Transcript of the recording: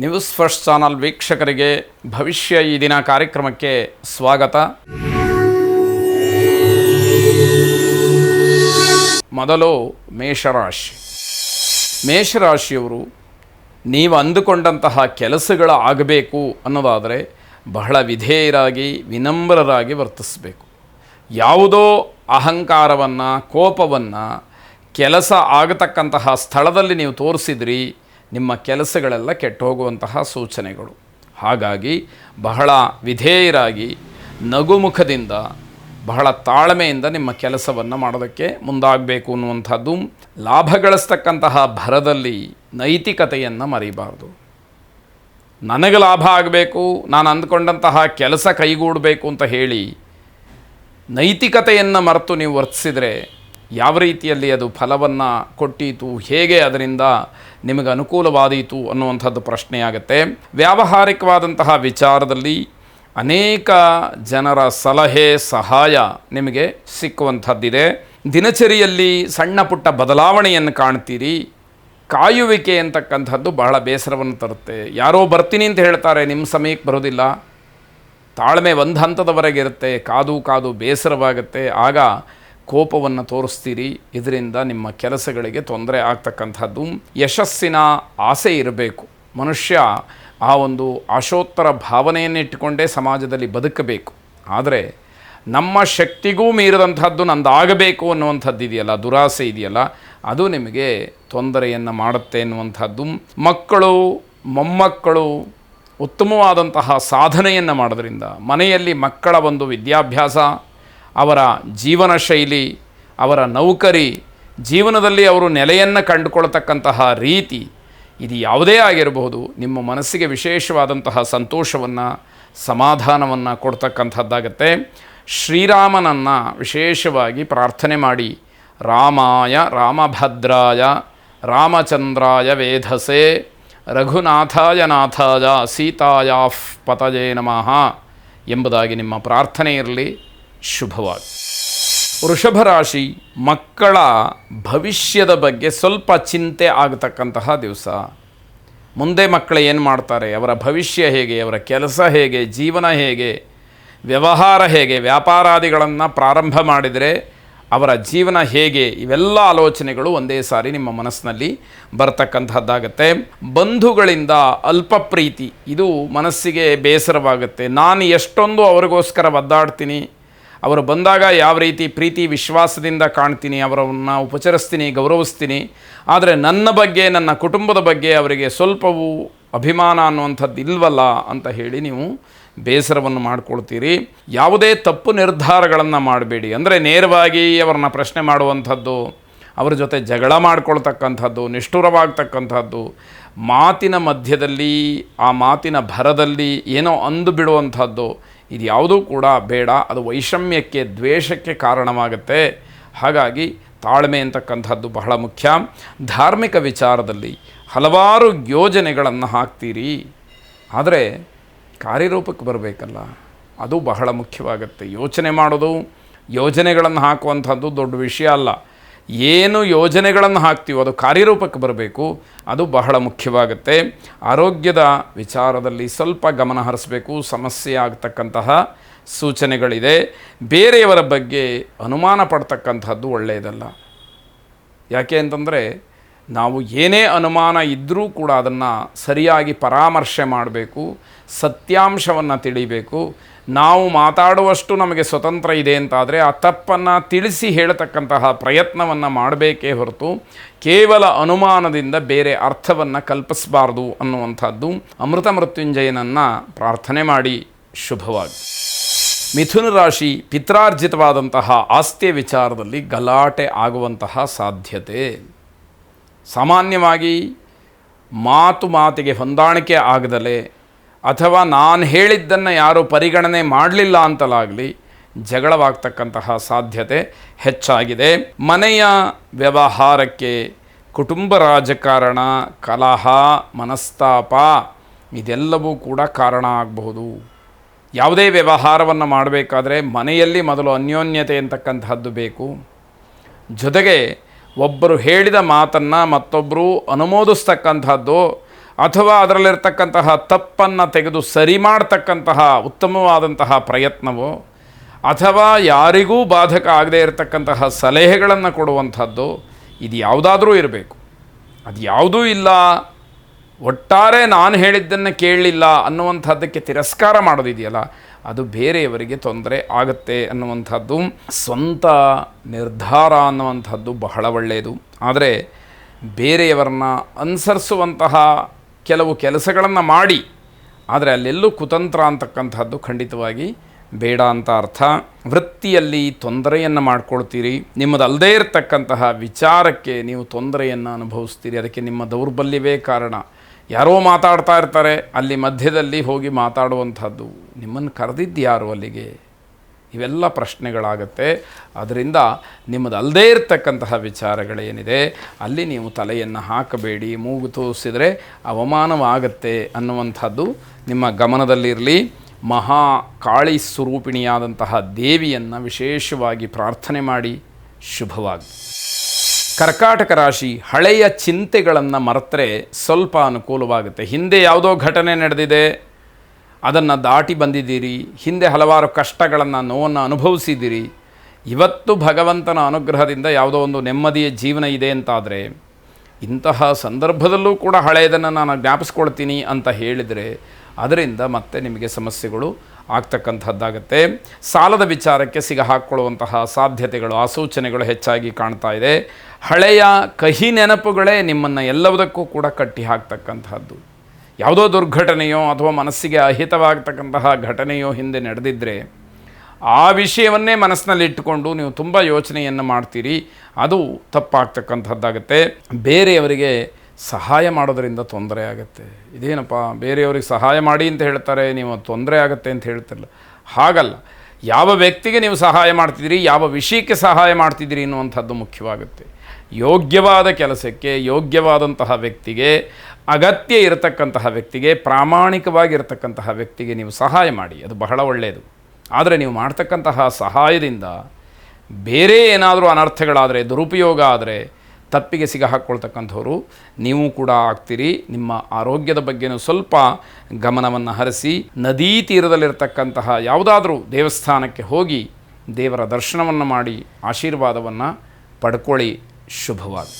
News first channel ವೀಕ್ಷಕರಿಗೆ ಭವಿಷ್ಯ ಈ ದಿನ ಕಾರ್ಯಕ್ರಮಕ್ಕೆ ಸ್ವಾಗತ. ಮೊದಲು ಮೇಷರಾಶಿಯವರು ನೀವು ಅಂದುಕೊಂಡಂತಹ ಕೆಲಸಗಳು ಆಗಬೇಕು ಅನ್ನೋದಾದರೆ ಬಹಳ ವಿಧೇಯರಾಗಿ ವಿನಮ್ರರಾಗಿ ವರ್ತಿಸಬೇಕು. ಯಾವುದೋ ಅಹಂಕಾರವನ್ನು ಕೋಪವನ್ನು ಕೆಲಸ ಆಗತಕ್ಕಂತಹ ಸ್ಥಳದಲ್ಲಿ ನೀವು ತೋರಿಸಿದ್ರಿ, ನಿಮ್ಮ ಕೆಲಸಗಳೆಲ್ಲ ಕೆಟ್ಟು ಹೋಗುವಂತಹ ಸೂಚನೆಗಳು. ಹಾಗಾಗಿ ಬಹಳ ವಿಧೇಯರಾಗಿ ನಗುಮುಖದಿಂದ ಬಹಳ ತಾಳ್ಮೆಯಿಂದ ನಿಮ್ಮ ಕೆಲಸವನ್ನು ಮಾಡೋದಕ್ಕೆ ಮುಂದಾಗಬೇಕು ಅನ್ನುವಂಥದ್ದು. ಲಾಭ ಗಳಿಸ್ತಕ್ಕಂತಹ ಭರದಲ್ಲಿ ನೈತಿಕತೆಯನ್ನು ಮರಿಬಾರ್ದು. ನನಗೆ ಲಾಭ ಆಗಬೇಕು, ನಾನು ಅಂದ್ಕೊಂಡಂತಹ ಕೆಲಸ ಕೈಗೂಡಬೇಕು ಅಂತ ಹೇಳಿ ನೈತಿಕತೆಯನ್ನು ಮರೆತು ನೀವು ವರ್ತಿಸಿದರೆ ಯಾವ ರೀತಿಯಲ್ಲಿ ಅದು ಫಲವನ್ನು ಕೊಟ್ಟೀತು, ಹೇಗೆ ಅದರಿಂದ ನಿಮಗೆ ಅನುಕೂಲವಾದೀತು ಅನ್ನುವಂಥದ್ದು ಪ್ರಶ್ನೆಯಾಗುತ್ತೆ. ವ್ಯಾವಹಾರಿಕವಾದಂತಹ ವಿಚಾರದಲ್ಲಿ ಅನೇಕ ಜನರ ಸಲಹೆ ಸಹಾಯ ನಿಮಗೆ ಸಿಕ್ಕುವಂಥದ್ದಿದೆ. ದಿನಚರಿಯಲ್ಲಿ ಸಣ್ಣ ಪುಟ್ಟ ಬದಲಾವಣೆಯನ್ನು ಕಾಣ್ತೀರಿ. ಕಾಯುವಿಕೆ ಅಂತಕ್ಕಂಥದ್ದು ಬಹಳ ಬೇಸರವನ್ನು ತರುತ್ತೆ. ಯಾರೋ ಬರ್ತೀನಿ ಅಂತ ಹೇಳ್ತಾರೆ, ನಿಮ್ಮ ಸಮಯಕ್ಕೆ ಬರೋದಿಲ್ಲ. ತಾಳ್ಮೆ ಒಂದು ಹಂತದವರೆಗೆ ಇರುತ್ತೆ, ಕಾದು ಬೇಸರವಾಗುತ್ತೆ. ಆಗ ಕೋಪವನ್ನು ತೋರಿಸ್ತೀರಿ. ಇದರಿಂದ ನಿಮ್ಮ ಕೆಲಸಗಳಿಗೆ ತೊಂದರೆ ಆಗ್ತಕ್ಕಂಥದ್ದು. ಯಶಸ್ಸಿನ ಆಸೆ ಇರಬೇಕು. ಮನುಷ್ಯ ಆ ಒಂದು ಆಶೋತ್ತರ ಭಾವನೆಯನ್ನು ಇಟ್ಟುಕೊಂಡೇ ಸಮಾಜದಲ್ಲಿ ಬದುಕಬೇಕು. ಆದರೆ ನಮ್ಮ ಶಕ್ತಿಗೂ ಮೀರಿದಂಥದ್ದು ನಂದಾಗಬೇಕು ಅನ್ನುವಂಥದ್ದು ಇದೆಯಲ್ಲ, ದುರಾಸೆ ಇದೆಯಲ್ಲ, ಅದು ನಿಮಗೆ ತೊಂದರೆಯನ್ನು ಮಾಡುತ್ತೆ ಎನ್ನುವಂಥದ್ದು. ಮಕ್ಕಳು ಮೊಮ್ಮಕ್ಕಳು ಉತ್ತಮವಾದಂತಹ ಸಾಧನೆಯನ್ನು ಮಾಡೋದ್ರಿಂದ ಮನೆಯಲ್ಲಿ ಮಕ್ಕಳ ಒಂದು ವಿದ್ಯಾಭ್ಯಾಸ, ಅವರ ಜೀವನ ಶೈಲಿ, ಅವರ ನೌಕರಿ, ಜೀವನದಲ್ಲಿ ಅವರು ನೆಲೆಯನ್ನು ಕಂಡುಕೊಳ್ತಕ್ಕಂತಹ ರೀತಿ, ಇದು ಯಾವುದೇ ಆಗಿರಬಹುದು, ನಿಮ್ಮ ಮನಸ್ಸಿಗೆ ವಿಶೇಷವಾದಂತಹ ಸಂತೋಷವನ್ನು ಸಮಾಧಾನವನ್ನು ಕೊಡ್ತಕ್ಕಂಥದ್ದಾಗತ್ತೆ. ಶ್ರೀರಾಮನನ್ನು ವಿಶೇಷವಾಗಿ ಪ್ರಾರ್ಥನೆ ಮಾಡಿ, ರಾಮಾಯ ರಾಮಭದ್ರಾಯ ರಾಮಚಂದ್ರಾಯ ವೇಧಸೆ ರಘುನಾಥಾಯ ನಾಥಾಯ ಸೀತಾಯ ಪತಯೇ ನಮಃ ಎಂಬುದಾಗಿ ನಿಮ್ಮ ಪ್ರಾರ್ಥನೆ ಇರಲಿ. ಶುಭವಾಗಿ. ವೃಷಭ ರಾಶಿ, ಮಕ್ಕಳ ಭವಿಷ್ಯದ ಬಗ್ಗೆ ಸ್ವಲ್ಪ ಚಿಂತೆ ಆಗತಕ್ಕಂತಹ ದಿವಸ. ಮುಂದೆ ಮಕ್ಕಳು ಏನು ಮಾಡ್ತಾರೆ, ಅವರ ಭವಿಷ್ಯ ಹೇಗೆ, ಅವರ ಕೆಲಸ ಹೇಗೆ, ಜೀವನ ಹೇಗೆ, ವ್ಯವಹಾರ ಹೇಗೆ, ವ್ಯಾಪಾರಾದಿಗಳನ್ನು ಪ್ರಾರಂಭ ಮಾಡಿದರೆ ಅವರ ಜೀವನ ಹೇಗೆ, ಇವೆಲ್ಲ ಆಲೋಚನೆಗಳು ಒಂದೇ ಸಾರಿ ನಿಮ್ಮ ಮನಸ್ಸಿನಲ್ಲಿ ಬರ್ತಕ್ಕಂಥದ್ದಾಗತ್ತೆ. ಬಂಧುಗಳಿಂದ ಅಲ್ಪ ಪ್ರೀತಿ, ಇದು ಮನಸ್ಸಿಗೆ ಬೇಸರವಾಗುತ್ತೆ. ನಾನು ಎಷ್ಟೊಂದು ಅವರಿಗೋಸ್ಕರ ಒದ್ದಾಡ್ತೀನಿ, ಅವರು ಬಂದಾಗ ಯಾವ ರೀತಿ ಪ್ರೀತಿ ವಿಶ್ವಾಸದಿಂದ ಕಾಣ್ತೀನಿ, ಅವರನ್ನು ಉಪಚರಿಸ್ತೀನಿ, ಗೌರವಿಸ್ತೀನಿ. ಆದರೆ ನನ್ನ ಬಗ್ಗೆ, ನನ್ನ ಕುಟುಂಬದ ಬಗ್ಗೆ ಅವರಿಗೆ ಸ್ವಲ್ಪವೂ ಅಭಿಮಾನ ಅನ್ನುವಂಥದ್ದು ಇಲ್ವಲ್ಲ ಅಂತ ಹೇಳಿ ನೀವು ಬೇಸರವನ್ನು ಮಾಡ್ಕೊಳ್ತೀರಿ. ಯಾವುದೇ ತಪ್ಪು ನಿರ್ಧಾರಗಳನ್ನು ಮಾಡಬೇಡಿ. ಅಂದರೆ ನೇರವಾಗಿ ಅವರನ್ನ ಪ್ರಶ್ನೆ ಮಾಡುವಂಥದ್ದು, ಅವರ ಜೊತೆ ಜಗಳ ಮಾಡ್ಕೊಳ್ತಕ್ಕಂಥದ್ದು, ನಿಷ್ಠುರವಾಗ್ತಕ್ಕಂಥದ್ದು, ಮಾತಿನ ಮಧ್ಯದಲ್ಲಿ ಆ ಮಾತಿನ ಭರದಲ್ಲಿ ಏನೋ ಅಂದು ಬಿಡುವಂಥದ್ದು, ಇದು ಯಾವುದೂ ಕೂಡ ಬೇಡ. ಅದು ವೈಷಮ್ಯಕ್ಕೆ, ದ್ವೇಷಕ್ಕೆ ಕಾರಣವಾಗುತ್ತೆ. ಹಾಗಾಗಿ ತಾಳ್ಮೆ ಅಂತಕ್ಕಂಥದ್ದು ಬಹಳ ಮುಖ್ಯ. ಧಾರ್ಮಿಕ ವಿಚಾರದಲ್ಲಿ ಹಲವಾರು ಯೋಜನೆಗಳನ್ನು ಹಾಕ್ತೀರಿ, ಆದರೆ ಕಾರ್ಯರೂಪಕ್ಕೆ ಬರಬೇಕಲ್ಲ, ಅದು ಬಹಳ ಮುಖ್ಯವಾಗುತ್ತೆ. ಯೋಚನೆ ಮಾಡೋದು, ಯೋಜನೆಗಳನ್ನು ಹಾಕುವಂಥದ್ದು ದೊಡ್ಡ ವಿಷಯ ಅಲ್ಲ. ಏನು ಯೋಜನೆಗಳನ್ನು ಹಾಕ್ತೀವೋ ಅದು ಕಾರ್ಯರೂಪಕ್ಕೆ ಬರಬೇಕು, ಅದು ಬಹಳ ಮುಖ್ಯವಾಗುತ್ತೆ. ಆರೋಗ್ಯದ ವಿಚಾರದಲ್ಲಿ ಸ್ವಲ್ಪ ಗಮನ ಹರಿಸಬೇಕು. ಸಮಸ್ಯೆ ಆಗ್ತಕ್ಕಂತಹ ಸೂಚನೆಗಳಿದೆ. ಬೇರೆಯವರ ಬಗ್ಗೆ ಅನುಮಾನ ಪಡ್ತಕ್ಕಂಥದ್ದು ಒಳ್ಳೆಯದಲ್ಲ. ಯಾಕೆ ಅಂತಂದರೆ, ನಾವು ಏನೇ ಅನುಮಾನ ಇದ್ದರೂ ಕೂಡ ಅದನ್ನು ಸರಿಯಾಗಿ ಪರಾಮರ್ಶೆ ಮಾಡಬೇಕು, ಸತ್ಯಾಂಶವನ್ನು ತಿಳಿಬೇಕು. ನಾವು ಮಾತಾಡುವಷ್ಟು ನಮಗೆ ಸ್ವತಂತ್ರ ಇದೆ ಅಂತಾದರೆ ಆ ತಪ್ಪನ್ನು ತಿಳಿಸಿ ಹೇಳ್ತಕ್ಕಂತಹ ಪ್ರಯತ್ನವನ್ನು ಮಾಡಬೇಕೇ ಹೊರತು ಕೇವಲ ಅನುಮಾನದಿಂದ ಬೇರೆ ಅರ್ಥವನ್ನು ಕಲ್ಪಿಸಬಾರ್ದು ಅನ್ನುವಂಥದ್ದು. ಅಮೃತ ಮೃತ್ಯುಂಜಯನನ್ನು ಪ್ರಾರ್ಥನೆ ಮಾಡಿ. ಶುಭವಾಗಿ. ಮಿಥುನ ರಾಶಿ, ಪಿತ್ರಾರ್ಜಿತವಾದಂತಹ ಆಸ್ತಿಯ ವಿಚಾರದಲ್ಲಿ ಗಲಾಟೆ ಆಗುವಂತಹ ಸಾಧ್ಯತೆ. ಸಾಮಾನ್ಯವಾಗಿ ಮಾತಿಗೆ ಹೊಂದಾಣಿಕೆ ಆಗದಲೇ ಅಥವಾ ನಾನು ಹೇಳಿದ್ದನ್ನು ಯಾರೂ ಪರಿಗಣನೆ ಮಾಡಲಿಲ್ಲ ಅಂತಲಾಗಲಿ ಜಗಳವಾಗ್ತಕ್ಕಂತಹ ಸಾಧ್ಯತೆ ಹೆಚ್ಚಾಗಿದೆ. ಮನೆಯ ವ್ಯವಹಾರಕ್ಕೆ ಕುಟುಂಬ ರಾಜಕಾರಣ, ಕಲಹ, ಮನಸ್ತಾಪ ಇದೆಲ್ಲವೂ ಕೂಡ ಕಾರಣ ಆಗಬಹುದು. ಯಾವುದೇ ವ್ಯವಹಾರವನ್ನು ಮಾಡಬೇಕಾದ್ರೆ ಮನೆಯಲ್ಲಿ ಮೊದಲು ಅನ್ಯೋನ್ಯತೆ ಅಂತಕ್ಕಂತಹದ್ದು ಬೇಕು. ಜೊತೆಗೆ ಒಬ್ಬರು ಹೇಳಿದ ಮಾತನ್ನು ಮತ್ತೊಬ್ಬರು ಅನುಮೋದಿಸ್ತಕ್ಕಂಥದ್ದು, ಅಥವಾ ಅದರಲ್ಲಿರ್ತಕ್ಕಂತಹ ತಪ್ಪನ್ನು ತೆಗೆದು ಸರಿ ಮಾಡ್ತಕ್ಕಂತಹ ಉತ್ತಮವಾದಂತಹ ಪ್ರಯತ್ನವೋ, ಅಥವಾ ಯಾರಿಗೂ ಬಾಧಕ ಆಗದೇ ಇರತಕ್ಕಂತಹ ಸಲಹೆಗಳನ್ನು ಕೊಡುವಂಥದ್ದು, ಇದು ಯಾವುದಾದ್ರೂ ಇರಬೇಕು. ಅದು ಯಾವುದೂ ಇಲ್ಲ, ಒಟ್ಟಾರೆ ನಾನು ಹೇಳಿದ್ದನ್ನು ಕೇಳಲಿಲ್ಲ ಅನ್ನುವಂಥದ್ದಕ್ಕೆ ತಿರಸ್ಕಾರ ಮಾಡೋದಿದೆಯಲ್ಲ, ಅದು ಬೇರೆಯವರಿಗೆ ತೊಂದರೆ ಆಗುತ್ತೆ ಅನ್ನುವಂಥದ್ದು. ಸ್ವಂತ ನಿರ್ಧಾರ ಅನ್ನುವಂಥದ್ದು ಬಹಳ ಒಳ್ಳೆಯದು. ಆದರೆ ಬೇರೆಯವರನ್ನ ಅನುಸರಿಸುವಂತಹ ಕೆಲವು ಕೆಲಸಗಳನ್ನು ಮಾಡಿ, ಆದರೆ ಅಲ್ಲೆಲ್ಲೂ ಕುತಂತ್ರ ಅಂತಕ್ಕಂಥದ್ದು ಖಂಡಿತವಾಗಿ ಬೇಡ ಅಂತ ಅರ್ಥ. ವೃತ್ತಿಯಲ್ಲಿ ತೊಂದರೆಯನ್ನು ಮಾಡ್ಕೊಳ್ತೀರಿ, ನಿಮ್ಮದಲ್ಲದೇ ಇರತಕ್ಕಂತಹ ವಿಚಾರಕ್ಕೆ ನೀವು ತೊಂದರೆಯನ್ನು ಅನುಭವಿಸ್ತೀರಿ. ಅದಕ್ಕೆ ನಿಮ್ಮ ದೌರ್ಬಲ್ಯವೇ ಕಾರಣ. ಯಾರೋ ಮಾತಾಡ್ತಾ ಇರ್ತಾರೆ, ಅಲ್ಲಿ ಮಧ್ಯದಲ್ಲಿ ಹೋಗಿ ಮಾತಾಡುವಂಥದ್ದು, ನಿಮ್ಮನ್ನು ಕರೆದಿದ್ದು ಯಾರು ಅಲ್ಲಿಗೆ? ಇವೆಲ್ಲ ಪ್ರಶ್ನೆಗಳಾಗತ್ತೆ. ಅದರಿಂದ ನಿಮ್ಮದಲ್ಲದೇ ಇರತಕ್ಕಂತಹ ವಿಚಾರಗಳೇನಿದೆ ಅಲ್ಲಿ ನೀವು ತಲೆಯನ್ನು ಹಾಕಬೇಡಿ. ಮೂಗು ತೋರಿಸಿದರೆ ಅವಮಾನವಾಗತ್ತೆ ಅನ್ನುವಂಥದ್ದು ನಿಮ್ಮ ಗಮನದಲ್ಲಿರಲಿ. ಮಹಾ ಕಾಳಿ ಸ್ವರೂಪಿಣಿಯಾದಂತಹ ದೇವಿಯನ್ನು ವಿಶೇಷವಾಗಿ ಪ್ರಾರ್ಥನೆ ಮಾಡಿ. ಶುಭವಾಗಿ. ಕರ್ಕಾಟಕ ರಾಶಿ, ಹಳೆಯ ಚಿಂತೆಗಳನ್ನು ಮರೆತರೆ ಸ್ವಲ್ಪ ಅನುಕೂಲವಾಗುತ್ತೆ. ಹಿಂದೆ ಯಾವುದೋ ಘಟನೆ ನಡೆದಿದೆ, ಅದನ್ನು ದಾಟಿ ಬಂದಿದ್ದೀರಿ, ಹಿಂದೆ ಹಲವಾರು ಕಷ್ಟಗಳನ್ನು, ನೋವನ್ನು ಅನುಭವಿಸಿದ್ದೀರಿ. ಇವತ್ತು ಭಗವಂತನ ಅನುಗ್ರಹದಿಂದ ಯಾವುದೋ ಒಂದು ನೆಮ್ಮದಿಯ ಜೀವನ ಇದೆ ಅಂತಾದರೆ, ಇಂತಹ ಸಂದರ್ಭದಲ್ಲೂ ಕೂಡ ಹಳೆಯದನ್ನು ನಾನು ಜ್ಞಾಪಿಸ್ಕೊಳ್ತೀನಿ ಅಂತ ಹೇಳಿದರೆ ಅದರಿಂದ ಮತ್ತೆ ನಿಮಗೆ ಸಮಸ್ಯೆಗಳು ಆಗ್ತಕ್ಕಂಥದ್ದಾಗತ್ತೆ. ಸಾಲದ ವಿಚಾರಕ್ಕೆ ಸಿಗಹಾಕ್ಕೊಳ್ಳುವಂತಹ ಸಾಧ್ಯತೆಗಳು, ಸೂಚನೆಗಳು ಹೆಚ್ಚಾಗಿ ಕಾಣ್ತಾ ಇದೆ. ಹಳೆಯ ಕಹಿ ನೆನಪುಗಳೇ ನಿಮ್ಮನ್ನು ಎಲ್ಲವುದಕ್ಕೂ ಕೂಡ ಕಟ್ಟಿ ಹಾಕ್ತಕ್ಕಂಥದ್ದು. ಯಾವುದೋ ದುರ್ಘಟನೆಯೋ ಅಥವಾ ಮನಸ್ಸಿಗೆ ಅಹಿತವಾಗತಕ್ಕಂತಹ ಘಟನೆಯೋ ಹಿಂದೆ ನಡೆದಿದ್ದರೆ ಆ ವಿಷಯವನ್ನೇ ಮನಸ್ಸಿನಲ್ಲಿ ಇಟ್ಟುಕೊಂಡು ನೀವು ತುಂಬ ಯೋಚನೆಯನ್ನು ಮಾಡ್ತೀರಿ. ಅದು ತಪ್ಪಾಗ್ತಕ್ಕಂಥದ್ದಾಗತ್ತೆ. ಬೇರೆಯವರಿಗೆ ಸಹಾಯ ಮಾಡೋದರಿಂದ ತೊಂದರೆ ಆಗುತ್ತೆ. ಇದೇನಪ್ಪ, ಬೇರೆಯವ್ರಿಗೆ ಸಹಾಯ ಮಾಡಿ ಅಂತ ಹೇಳ್ತಾರೆ, ನೀವು ತೊಂದರೆ ಆಗುತ್ತೆ ಅಂತ ಹೇಳ್ತಿರಲ್ಲ. ಹಾಗಲ್ಲ, ಯಾವ ವ್ಯಕ್ತಿಗೆ ನೀವು ಸಹಾಯ ಮಾಡ್ತಿದ್ದೀರಿ, ಯಾವ ವಿಷಯಕ್ಕೆ ಸಹಾಯ ಮಾಡ್ತಿದ್ದೀರಿ ಅನ್ನುವಂಥದ್ದು ಮುಖ್ಯವಾಗುತ್ತೆ. ಯೋಗ್ಯವಾದ ಕೆಲಸಕ್ಕೆ, ಯೋಗ್ಯವಾದಂತಹ ವ್ಯಕ್ತಿಗೆ, ಅಗತ್ಯ ಇರತಕ್ಕಂತಹ ವ್ಯಕ್ತಿಗೆ, ಪ್ರಾಮಾಣಿಕವಾಗಿರ್ತಕ್ಕಂತಹ ವ್ಯಕ್ತಿಗೆ ನೀವು ಸಹಾಯ ಮಾಡಿ, ಅದು ಬಹಳ ಒಳ್ಳೆಯದು. ಆದರೆ ನೀವು ಮಾಡ್ತಕ್ಕಂತಹ ಸಹಾಯದಿಂದ ಬೇರೆ ಏನಾದರೂ ಅನರ್ಥಗಳಾದರೆ, ದುರುಪಯೋಗ ಆದರೆ ತಪ್ಪಿಗೆ ಸಿಗಹಾಕ್ಕೊಳ್ತಕ್ಕಂಥವ್ರು ನೀವು ಕೂಡ ಆಗ್ತೀರಿ. ನಿಮ್ಮ ಆರೋಗ್ಯದ ಬಗ್ಗೆನೂ ಸ್ವಲ್ಪ ಗಮನವನ್ನು ಹರಿಸಿ, ನದೀ ತೀರದಲ್ಲಿರ್ತಕ್ಕಂತಹ ಯಾವುದಾದ್ರೂ ದೇವಸ್ಥಾನಕ್ಕೆ ಹೋಗಿ ದೇವರ ದರ್ಶನವನ್ನು ಮಾಡಿ ಆಶೀರ್ವಾದವನ್ನು ಪಡ್ಕೊಳ್ಳಿ. ಶುಭವಾಗಿ.